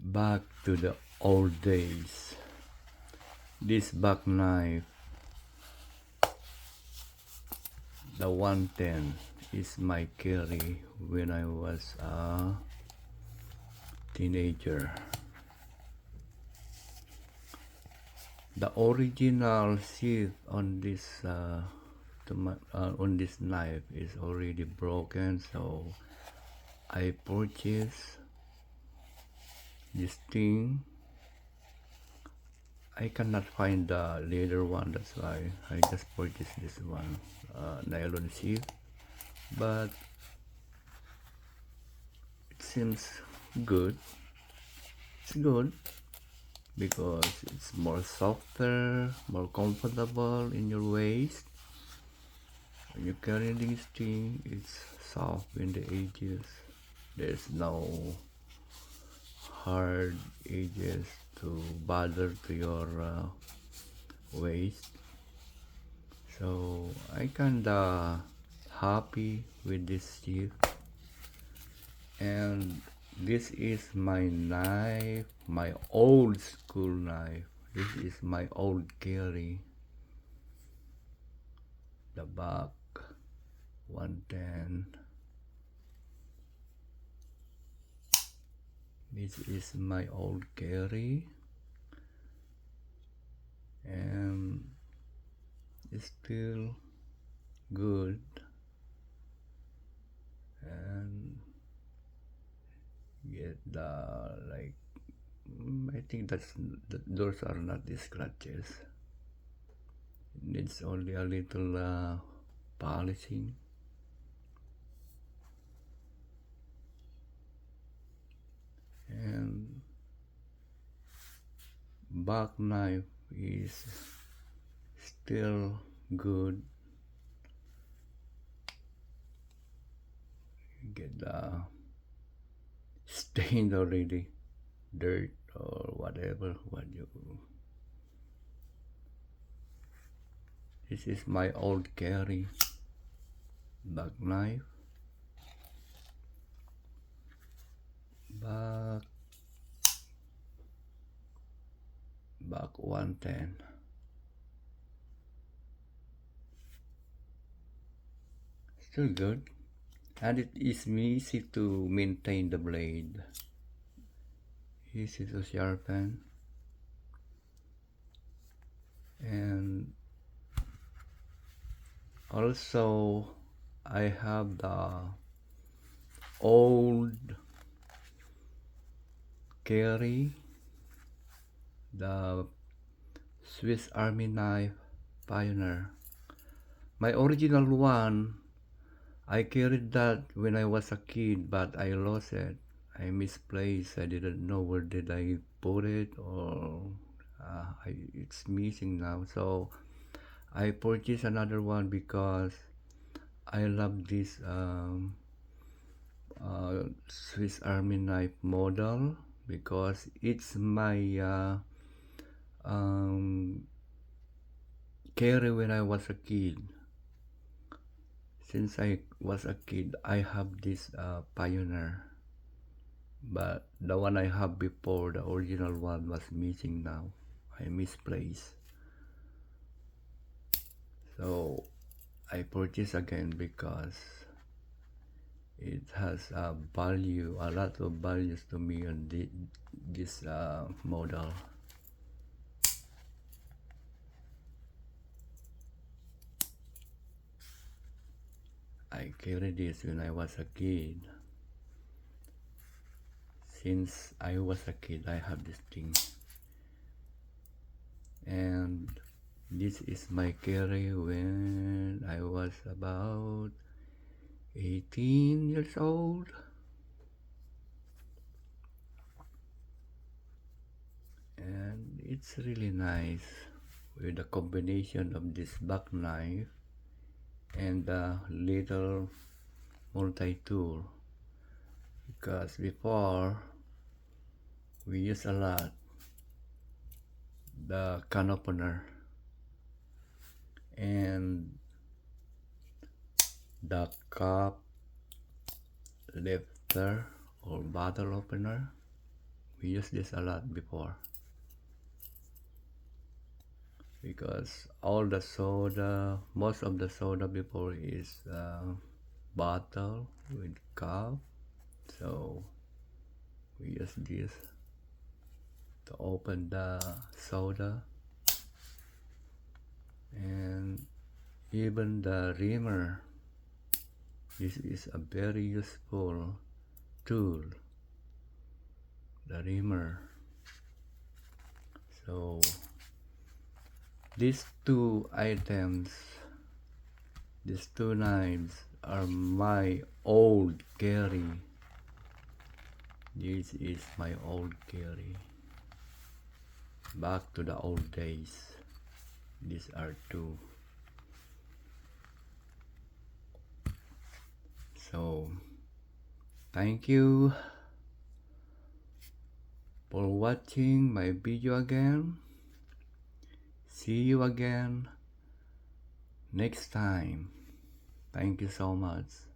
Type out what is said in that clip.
Back to the old days. This buck knife, the 110, is my carry when I was a teenager. The original sheath on this on this knife is already broken, so I purchased this thing. I cannot find the leather one, that's why I just purchased this one, nylon sheath, but it seems good. It's good because it's more softer, more comfortable in your waist. When you carry this thing, it's soft in the edges. There's no hard edges to bother to your waist. So I kinda happy with this sheath. And this is my knife, my old school knife. This is my old carry. The back 110. This is my old carry, and it's still good, and get the like I think those are not the scratches. It needs only a little polishing. And back knife is still good. Get the stained already, dirt or whatever. This is my old carry back knife. Back 110. Still good, and it is easy to maintain the blade, easy to sharpen, and also I have the old carry, the Swiss Army knife Pioneer. My original one, I carried that when I was a kid, but I lost it. I misplaced. I didn't know where did I put it, or it's missing now. So I purchased another one because I love this Swiss Army knife model, because it's my carry when I was a kid. Since I was a kid, I have this Pioneer, but the one I have before, the original one, was missing now. I misplaced. So I purchased again because it has a lot of values to me on this model. I carried this when I was a kid. Since I was a kid, I have this thing. And this is my carry when I was about 18 years old. And it's really nice with the combination of this back knife and the little multi-tool, because before we use a lot the can opener and the cup lifter or bottle opener, We use this a lot before because all the soda, most of the soda before is bottle with cup. So we use this to open the soda, and even the rimmer. This is a very useful tool, the rimmer. So these two items, these two knives are my old carry. This is my old carry. Back to the old days. These are two. So thank you for watching my video again. See you again next time. Thank you so much.